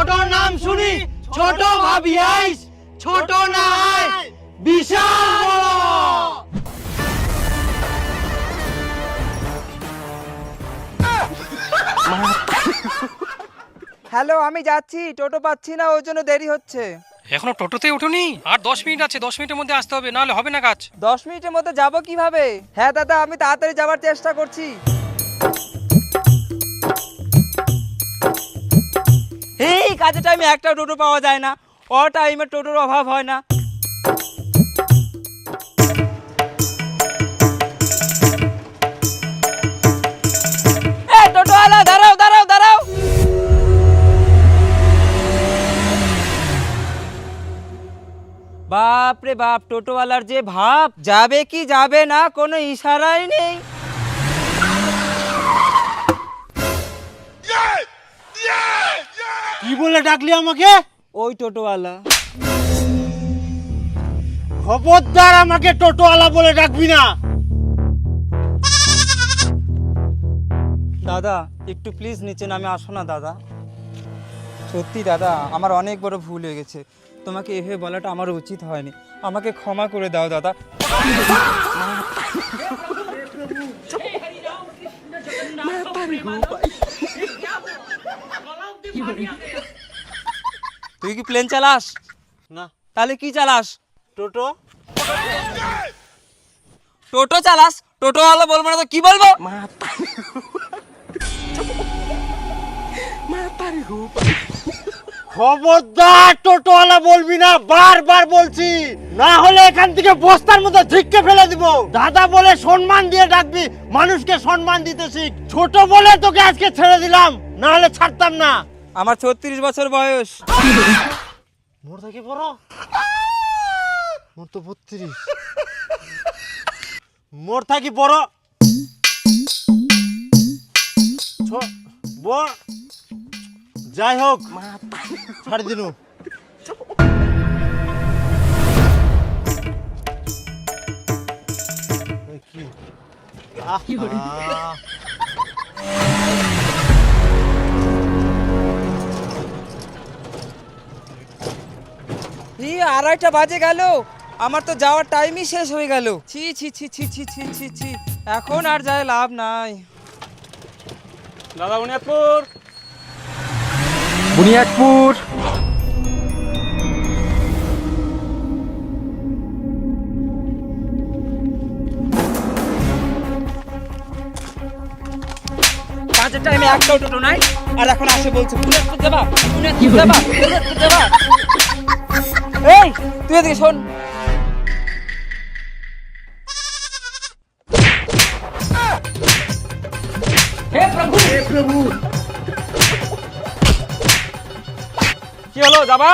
ছোটর নাম শুনি ছোট ভাবি আইস, ছোট না আয় বিশাল বড়। হ্যালো, আমি যাচ্ছি, টোটো পাচ্ছি না, ওই জন্য দেরি হচ্ছে। এখনো টোটোতে উঠোনি? আর 10 মিনিট আছে, 10 মিনিটের মধ্যে আসতে হবে, নাহলে হবে না কাজ। 10 মিনিটের মধ্যে যাব কিভাবে? হ্যাঁ দাদা, আমি তাড়াতাড়ি যাওয়ার চেষ্টা করছি। এই কাজের টাইমে একটা টোটো পাওয়া যায় না, ও টাইমে টোটোর অভাব হয় না। এই টোটোওয়ালা, দাঁড়াও দাঁড়াও দাঁড়াও। বাপ রে বাপ, টোটোওয়ালার যে ভাব, যাবে কি যাবে না কোনো ইশারাই নেই। কি বলে ডাকলি আমাকে? ওই টোটোওয়ালা। খবরদার আমাকে টোটোওয়ালা বলে ডাকবি না। দাদা একটু প্লিজ নিচে নামে আসো না দাদা। সত্যি দাদা, আমার অনেক বড় ভুল হয়ে গেছে, তোমাকে এভাবে বলাটা আমার উচিত হয়নি, আমাকে ক্ষমা করে দাও দাদা। তুই কি প্লেন চালাস? না। তাহলে কি চালাস? টোটো। টোটো চালাস? টোটোওয়ালা বলবো না তো কি বলবো? খবরদার টোটোওয়ালা বলবি না, বারবার বলছি, না হলে এখান থেকে বস্তার মধ্যে ধিক্কে ফেলে দিব। দাদা বলে সম্মান দিয়ে ডাকবি, মানুষকে সম্মান দিতে শিখ। ছোট বলে তোকে আজকে ছেড়ে দিলাম, না হলে ছাড়তাম না। আমার 36 বছর বয়স। মোর থেকে বড়? মোর তো 32। মোর থাকি বড় যাই হোক, ছাড় দিনু। এই 2:30 বাজে গেল, আমার তো যাওয়ার টাইমই শেষ হয়ে গেল। ছি ছি ছি ছি ছি ছি ছি ছি, এখন আর যায় লাভ নাই। দাদা বুনিয়াদপুর। বুনিয়াদপুর। কাজের টাইমে একটাও টোটো নাই, আর এখন আসে বলছে বুনিয়াদপুর যাবা, বুনিয়াদপুর যাবা, বুনিয়াদপুর যাবা। এই তুই এদিকে শোন। হে প্রভু, হে প্রভু। কি হলো, যাবা?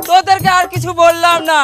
তোদেরকে আর কিছু বললাম না।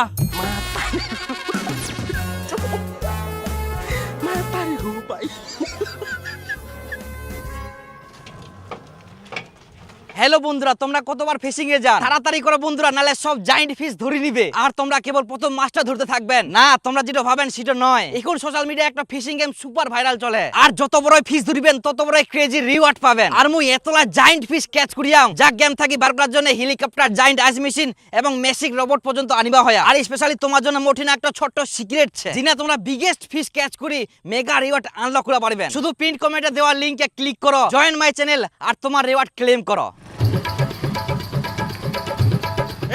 হ্যালো বন্ধুরা, তোমরা কতবার ফিশিং এ যান? তাড়াতাড়ি করো বন্ধুরা, নালে সব জায়ান্ট ফিশ ধরে নিবে, আর তোমরা কেবল প্রথম মাছটা ধরতে থাকবেন। না, তোমরা যেটা ভাবেন সেটা নয়। এখন সোশ্যাল মিডিয়ায় একটা ফিশিং গেম সুপার ভাইরাল চলে, আর যত বড় ফিশ ধরিবেন তত বড় ক্রেজি রিওয়ার্ড পাবেন। আর মুই এতলা জায়ান্ট ফিশ ক্যাচ করিয়াম, যা গেম থাকি বার করার জন্য হেলিকপ্টার, জায়ান্ট আইস মেশিন এবং মেসিক রোবট পর্যন্ত আনিবা হয়। আর স্পেশালি তোমার জন্য মঠিনা একটা ছোট্ট সিক্রেট আছে, যেটা তোমরা বিগেস্ট ফিশ ক্যাচ করি মেগা রিওয়ার্ড আনলক করে পারবেন। শুধু পিন কমেন্টে দেওয়া লিংকে ক্লিক করো, জয়েন মাই চ্যানেল, আর তোমার রিওয়ার্ড ক্লেম করো।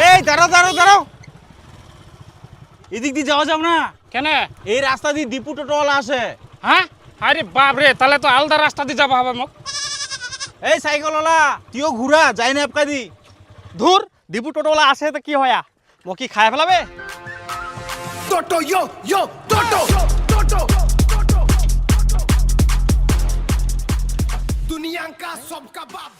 এই দাঁড়াও দাঁড়াও দাঁড়াও, এদিক দিয়ে যাওয়া যাব না। কেন? এই রাস্তা দিয়ে দীপু টোটোওয়ালা আসে। হ্যাঁ? আরে বাপ রে, তাহলে তো আলাদা রাস্তা দিয়ে যাবো হবে মোক। এই সাইকেলওয়ালা, তুইও ঘুরা যাই না আপকা দি। ধুর, দীপু টোটোওয়ালা আসে তো কি হয়া, মোক কি খায় ফেলাবে? Toto, yo, yo, Toto, Toto, Toto, दुनिया का सबका बाप।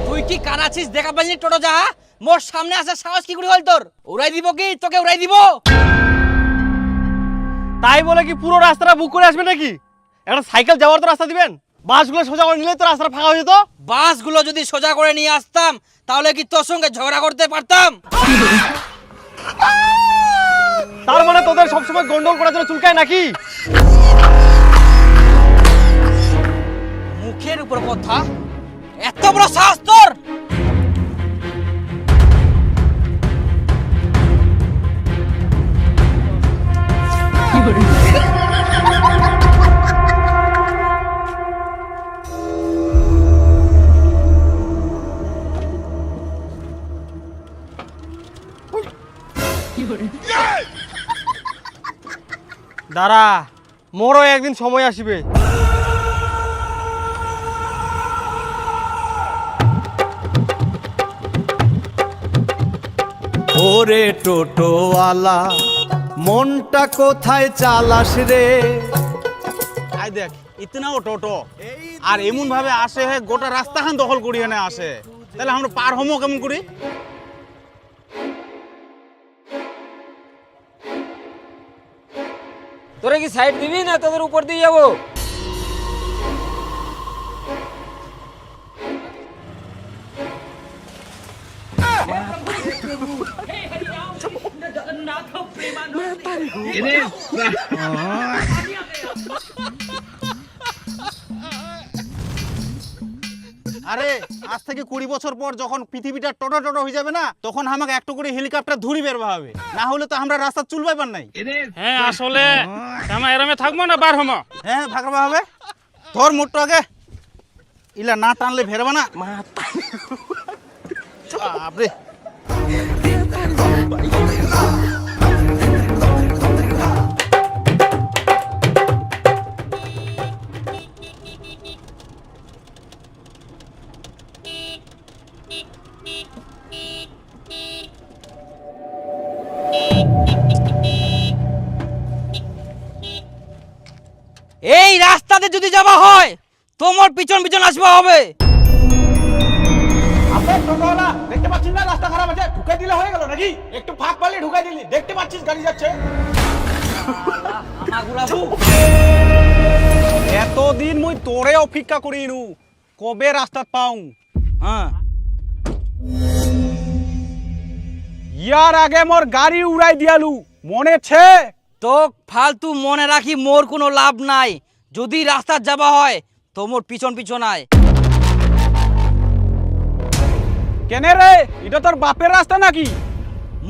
তুই কি কানাছিস দেখা পাইনি? টোটো যা, মোর সামনে আসে সাহস কি করে হল তোর? উড়াই দিব কি তোকে? উড়াই দিব। তাই বলে কি পুরো রাস্তাটা বুক করে আসবে নাকি? একটা সাইকেল যাওয়ার তো রাস্তা দিবেন। বাসগুলো সোজা করে নিলে তো রাস্তা ফাঁকা হয়ে যেত। বাসগুলো যদি সোজা করে নিয়ে আসতাম তাহলে কি তোর সঙ্গে ঝগড়া করতে পারতাম? তার মানে তোদের সবসময় গন্ডগোল করার জন্য চুলকায় নাকি? মুখের উপর কথা, এত বড় সাহস তোর! দাঁড়া, মোরও একদিন সময় আসবে। ওরে টোটোওয়ালা মনটা কোথায় চালাস রে? আই দেখ ইতনাও টোটো আর এমন ভাবে আসে হে গোটা রাস্তাখান দখল করি এনে আসে, তাহলে আমরা পার হমো কেমন করি? তোরা কি সাইড দিবি না তোদের উপর দিয়ে যাবো? আরে আজ থেকে 20 বছর পর যখন পৃথিবীটা টোটো টোটো হয়ে যাবে না, তখন আমাকে একটু করে হেলিকপ্টার ধরি বেরবা হবে, না হলে তো আমরা রাস্তা চুল পাইবার নাই। হ্যাঁ আসলে আমরা এরমে থাকবো না বার হমো। হ্যাঁ ভাগবা হবে। ধর মোটর আগে, ইলা না টানলে ফেরবা না। বাপরে এই রাস্তাতে যদি যাওয়া হয় তোমার পিছন পিছন আসবা হবে। আবে টোটোওয়ালা, দেখতে পাচ্ছিস না রাস্তা খারাপ আছে, ঢুকাই দিলে হয়ে গেল নাকি? একটু ফাঁক পারলে ঢুকাই দিলি, দেখতে পাচ্ছিস গাড়ি যাচ্ছে। এতদিন মুই তোরে অপেক্ষা করি নু, কবে রাস্তা পাও? হ্যাঁ, ইয়ার আগে মোর গাড়ি উড়াই দিয়ালু, মনে ছে? তো ফালতু মনে রাখি মোর কোনো লাভ নাই। যদি রাস্তা যাবা হয় তো মোর পিছন পিছন আয়। কেনে রে, এটা তোর বাপের রাস্তা নাকি?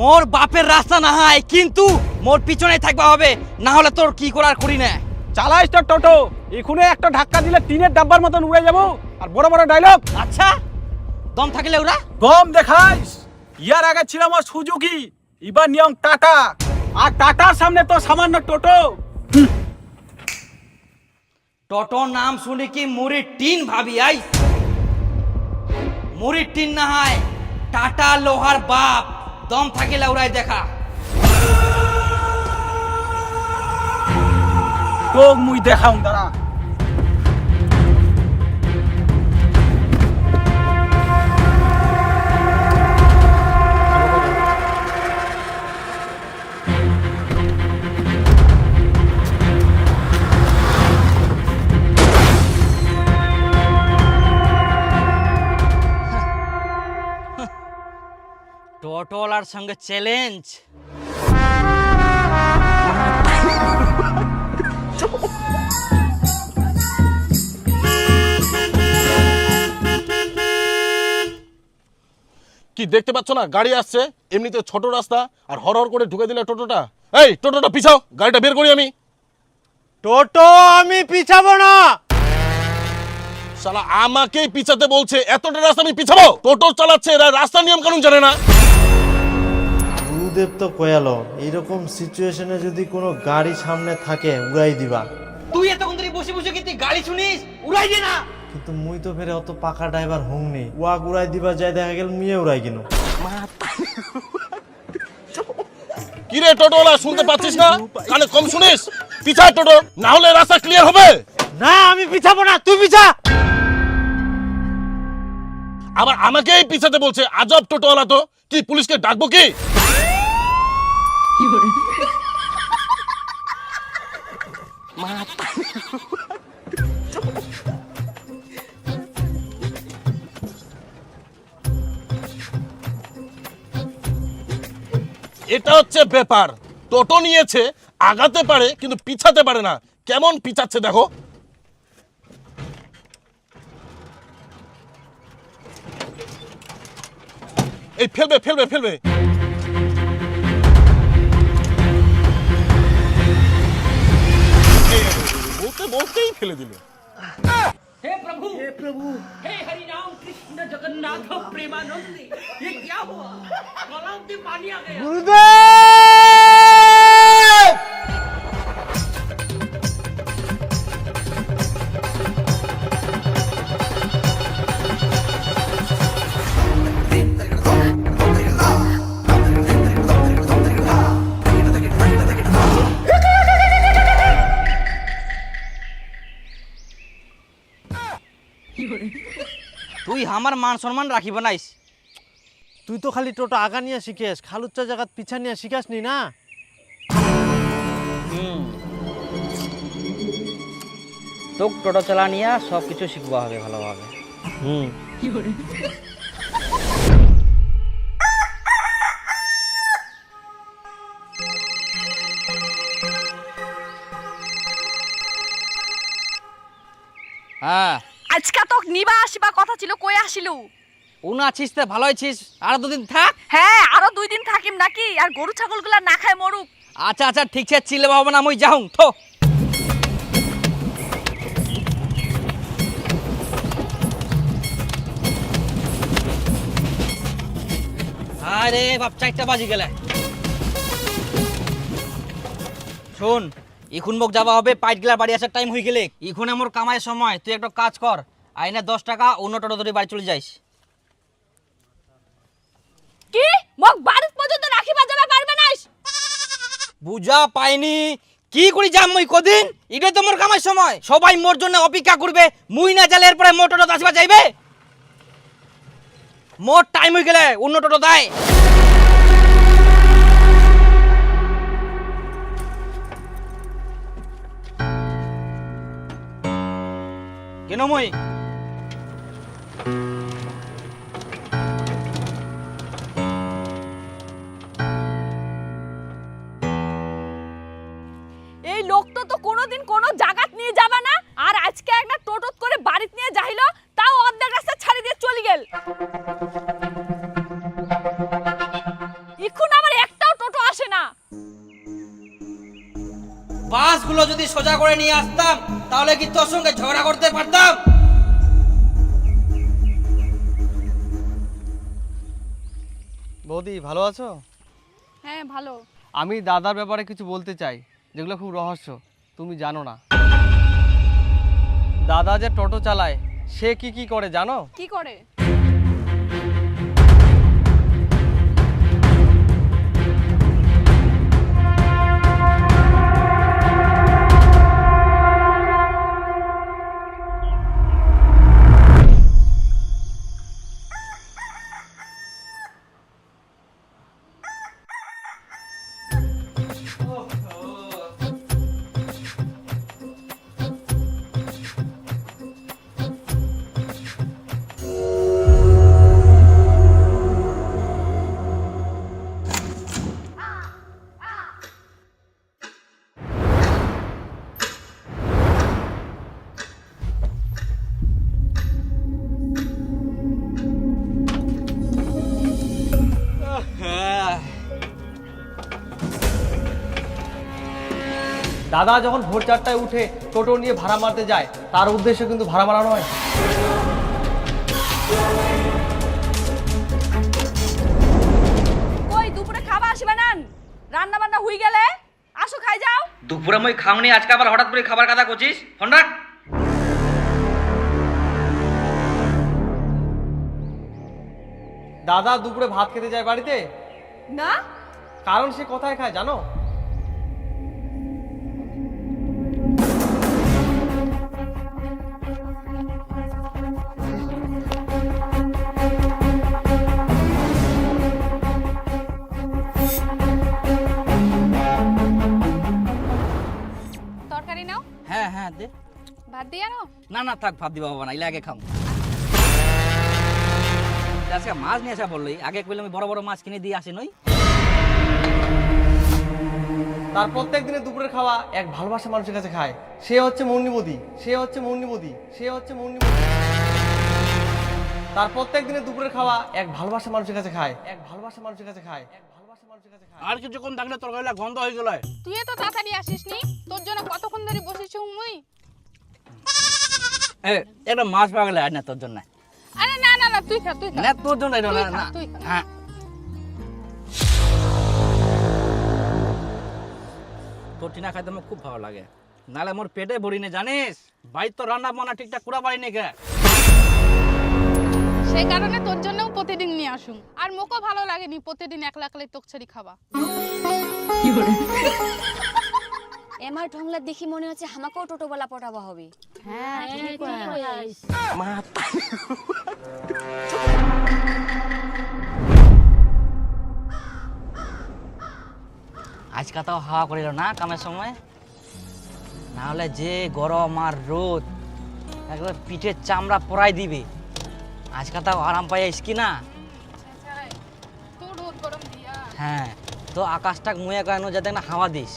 মোর বাপের রাস্তা না হয়, কিন্তু মোর পিছনে থাকবা হবে, না হলে তোর কি করার করি না। চালাইস তো টোটো, এখানে একটা ধাক্কা দিলে টিনের ডাব্বার মতন উড়ে যাবো। আর বড় বড় ডায়লগ আচ্ছা, দম থাকলে ওরা গম দেখাইস। ইয়ার আগে ছিল আমার সুজুকি, এবার নিয়ম টাটা, আর টাটার সামনে তো সামান্য টোটো। টোটো নাম শুনে কি মুড়ির টিন ভাবি আই? মুড়ির টিন না হয় টাটা লোহার বাপ। দম থাকিলে উড়াই দেখা। তো মুই দেখাও দাঁড়া। টোটোওয়ালার সঙ্গে চ্যালেঞ্জ। কি দেখতে পাচ্ছ না গাড়ি আসছে, এমনিতে ছোট রাস্তা আর হর করে ঢুকে দিলে টোটোটা। এই টোটোটা পিছাও, গাড়িটা বের করি আমি। টোটো আমি পিছাবো না। শালা আমাকেই পিছাতে বলছে, এতটা রাস্তা আমি পিছাবো? টোটো চালাচ্ছে, এরা রাস্তা নিয়ম কানুন জানে না। গুরুদেব তো কয়ালো এইরকম সিচুয়েশনে যদি কোনো গাড়ি সামনে থাকে উড়াই দিবা। তুই এতক্ষণ ধরে বসে বসে কিন্তু গাড়ি শুনিস, উড়াই দে না। কিন্তু মুই তো ফেরে অত পাকা ড্রাইভার হংনি, ওয়াক উড়াই দিবা যায় দেখা গেল মুয়ে উড়াই কিনো। কি রে টোটোওয়ালা, শুনতে পাচ্ছিস না? কানে কম শুনিস? পিছা টোটো, না হলে রাস্তা ক্লিয়ার হবে না। আমি পিছাবো না, তুই পিছা। আবার আমাকেই পিছাতে বলছে, আজব টোটোওয়ালা তো। কি পুলিশকে ডাকবো কি? এটা হচ্ছে ব্যাপার। টোটো নিয়েছে, আগাতে পারে কিন্তু পিছাতে পারে না। কেমন পিছাচ্ছে দেখো। এই ফেলবে ফেলবে ফেলবে। বলতে বলতেই ফেলে দিল। তুই আমার মান সম্মান রাখিব নাইস। তুই তো খালি টোটো আগা নিয়ে শিখেস, খালুচ্চা জায়গা পিছা নিয়ে শিখাস নি না। তোক টোটো চালা নিয়ে সব কিছু শিখবা হবে ভালোভাবে। হ্যাঁ আজকা তো নিবা আসিবা কথা ছিল, কই আসিলু? উন আছিস তে ভালো আছিস, আর দুদিন থাক। হ্যাঁ আরো 2 দিন থাকিম নাকি, আর গরু ছাগলগুলা না খায় মরুক। আচ্ছা আচ্ছা ঠিক আছে, চিলে বাবা না মই যাও থো। আরে বাপ 4টা বাজি গেলে। শোন এখন মোক যাওয়া হবে, পাইট গেলা বাড়ি আসার টাইম হয়ে গেলে। এখন আমার কামাইয়ের সময়, তুই একটা কাজ কর, আইনে 10 টাকা অন্য টোটো ধরে বাড়ি চলে যাইস। কি মক বাড়ি পর্যন্ত রাখিবা যাবে পারবে নাইস? বুঝা পাইনি কি করি যাম মই কদিন? এটা তো মোর কামাইয়ের সময়, সবাই মোর জন্য অপেক্ষা করবে, মুই না গেলে এরপরে মোর টোটো আসবা যাইবে। মোর টাইম হয়ে গেলে অন্য টোটো দেয়। কেন মই এই লোকটা তো কোনোদিন কোনো জায়গাত নিয়ে যাবা না, আর আজকে একটা টোটোত করে বাড়িত নিয়ে যাইলো, তাও অর্ধেক রাস্তা ছাড়ি দিয়ে চলে গেল। এখন আমার একটাও টোটো আসে না। বাসগুলো যদি সোজা করে নিয়ে আসতাম তাহলে কি তোর সঙ্গে ঝগড়া করতে পারতাম? বৌদি ভালো আছো? হ্যাঁ ভালো। আমি দাদার ব্যাপারে কিছু বলতে চাই, যেগুলো খুব রহস্য, তুমি জানো না। দাদা যে টোটো চালায়, সে কি কি করে জানো? কি করে? দাদা যখন ভোর 4টায় উঠে টোটো নিয়ে ভাড়া মারতে যায়, তার উদ্দেশ্য কিন্তু ভাড়া মারা নয়। কই দুপুরে খাবা আসিবা নান? রান্না বান্না হই গেলে আসো খাই যাও। দুপুরে মই খাওনি, আজকে আবার হঠাৎ করে খাবার কথা করছিস? ফোন রাখ। দাদা দুপুরে ভাত খেতে যায় বাড়িতে, না কারণ সে কোথায় খায় জানো? তরকারি নাও। হ্যাঁ হ্যাঁ দে। ভাত দিয়ে আনো। না না থাক, ভাত দিবা বাবা না, ইলে আগে খাও। আজকে মাছ নিয়ে আসা বললি, আগে কইলে আমি বড় বড় মাছ কিনে দিয়ে আসি নই। তার প্রত্যেক দিনে দুপুরের খাওয়া এক ভালোবাসা মানুষের কাছে খায়, সে হচ্ছে মুন্নিমতি, সে হচ্ছে মুন্নিমতি, সে হচ্ছে মুন্নিমতি। তার প্রত্যেক দিনে দুপুরের খাওয়া এক ভালোবাসা মানুষের কাছে খায়, এক ভালোবাসা মানুষের কাছে খায়, এক ভালোবাসা মানুষের কাছে খায়। আর কিছুক্ষণ থাকলে তরকারিটা গন্ধ হয়ে গেল। তুই তো তাড়াতাড়ি আসিস নি, তোর জন্য কতক্ষণ ধরে বসেছি মুই। একটা মাছ পাওয়া গেলে আর না তোর জন্য। আরে না না না, তুই খা, তুই খা। না তোর জন্য এটা তুই না, খা, না। তুই খা। হ্যাঁ তোর টিনা খাইতে আমার খুব ভালো লাগে, নাহলে মোর পেটে ভরি না জানিস। ভাই তো রান্না বান্না ঠিকঠাক করা পারি নি কে। সেই কারণে তোর জন্যও প্রতিদিন নিয়ে আসুন। আর মোকও ভালো লাগেনি প্রতিদিন একলা একলাই তোকছাড়ি খাওয়া। এমার ঢংলা দেখি মনে হচ্ছে আমাকেও টোটোওয়ালা পটাবা হবে। হ্যাঁ ঠিক কইছিস। আজকে তাও হাওয়া করিল না কামের সময়, না হলে যে গরম আর রোদ একবার পিঠের চামড়া পরাই দিবে। আজকে তাও আরাম পাই আইস কি না। তোর রোদ গরম দিয়া। হ্যাঁ তো আকাশটা মুয়ে কেন যাতে না হাওয়া দিস।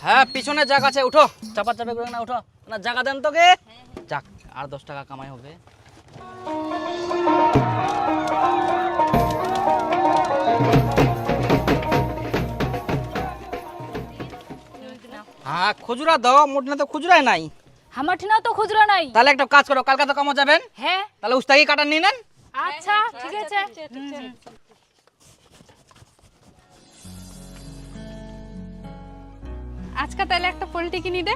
হ্যাঁ পিছনে জায়গা আছে, উঠো। চাপা চাপে করে না, উঠো না, জায়গা দেন তোকে। যাক আর 10 টাকা কামাই হবে। হ্যাঁ খুচরা দাও, মোট না তো খুচরাই নাই। আমার ঠিনাও তো খুচরা নাই। তাহলে একটা কাজ করো, কালকে তো কামো যাবেন। হ্যাঁ তাহলে উস্তাকি কাটা নিয়ে নেন। আচ্ছা ঠিক আছে। আজকে তাহলে একটা পোল্ট্রি কিনি দে।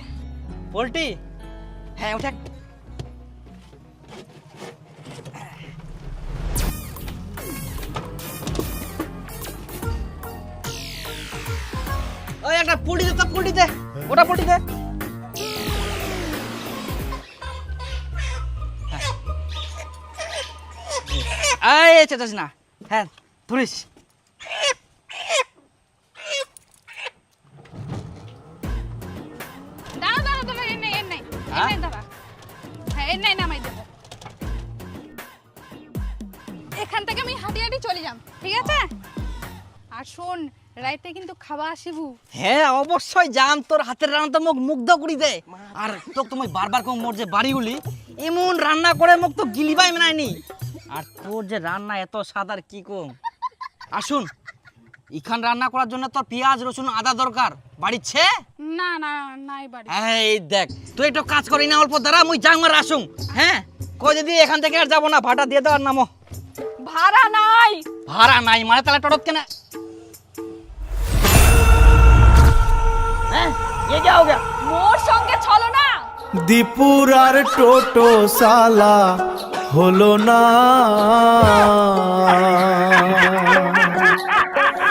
পোল্ট্রি? হ্যাঁ উঠে। ওই একটা পোল্ট্রি দে তো, পোল্ট্রি দে, ওটা পোল্ট্রি দে। এই চেঁচাস না, হ্যাঁ ধরিস। দাঁড়া দাঁড়া দাঁড়া, এর নাই এর নাই এর নাই, দাঁড়া। হ্যাঁ এর নাই নামাই দেবো। এখান থেকে আমি হাঁটি হাঁটি চলে যাম, ঠিক আছে? আর শোন, রাইতে কিন্তু খাওয়া আসিবু। হ্যাঁ অবশ্যই যাম, তোর হাতের রান্না তো মুখ মুগ্ধ করি দে। আর তো তুমি বারবার কম মোর যে বাড়িগুলি এমন রান্না করে মুখ তো গিলিবাই মেনায়নি। আর তোর যে রান্না এত স্বাদ আর কি কম। আসুন, এখান রান্না করার জন্য তোর পেঁয়াজ রসুন আদা দরকার, বাড়িছে? না না নাই বাড়ি। এই দেখ তুই একটু কাজ করি না, অল্প দ্বারা মুই যাং আর আসুন। হ্যাঁ কই দিদি এখান থেকে আর যাবো না, ভাড়া দিয়ে দেওয়ার নামো। ভাড়া নাই। ভাড়া নাই মানে তাহলে টটত কেনা? হ্যাঁ ये क्या हो गया? মোর সঙ্গে চলো না। দীপুর আর টোটো সালা হলো না।